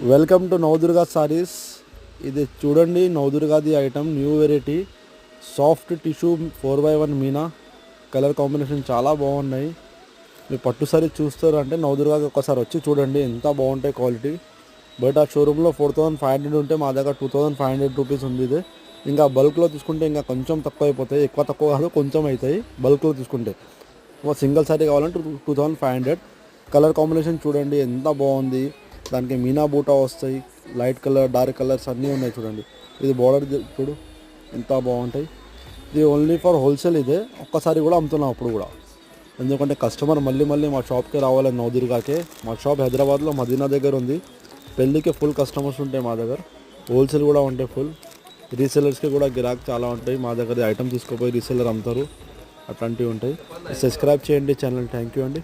Welcome to Navadurga saris. ఇది చూడండి, నవదుర్గాది item, new variety soft tissue 4x1 Meena. Colour combination చాలా బాగున్నాయి. మీరు పట్టు సారీ చూస్తారు అంటే నవదుర్గాకి ఒక్కసారి వచ్చి చూడండి, ఎంత బాగుంటాయి క్వాలిటీ. బట్ ఆ షోరూంలో 4500 ఉంటే మా దగ్గర 2500 రూపీస్ ఉంది. ఇది ఇంకా బల్క్లో తీసుకుంటే ఇంకా కొంచెం తక్కువ అయిపోతాయి. ఎక్కువ తక్కువ కాదు, కొంచెం అవుతాయి బల్క్లో తీసుకుంటే. సింగిల్ సారీ కావాలంటే 2500. కలర్ కాంబినేషన్ చూడండి ఎంత బాగుంది. దానికి మీనా బూటా వస్తాయి, లైట్ కలర్, డార్క్ కలర్స్ అన్నీ ఉన్నాయి చూడండి. ఇది బార్డర్ చూడు ఎంత బాగుంటాయి. ఇది ఓన్లీ ఫర్ హోల్సేల్. ఇదే ఒక్కసారి కూడా అమ్ముతున్నాం అప్పుడు కూడా, ఎందుకంటే కస్టమర్ మళ్ళీ మళ్ళీ మా షాప్కి రావాలని. నవదుర్గాకే మా షాప్ హైదరాబాద్లో మదీనా దగ్గర ఉంది. పెళ్ళికి ఫుల్ కస్టమర్స్ ఉంటాయి మా దగ్గర, హోల్సేల్ కూడా ఉంటాయి ఫుల్. రీసెలర్స్కి కూడా గిరాక్ చాలా ఉంటాయి. మా దగ్గర ఐటమ్ తీసుకుపోయి రీసెలర్ అమ్ముతారు, అట్లాంటివి ఉంటాయి. సబ్స్క్రైబ్ చేయండి ఛానల్. థ్యాంక్ యూ అండి.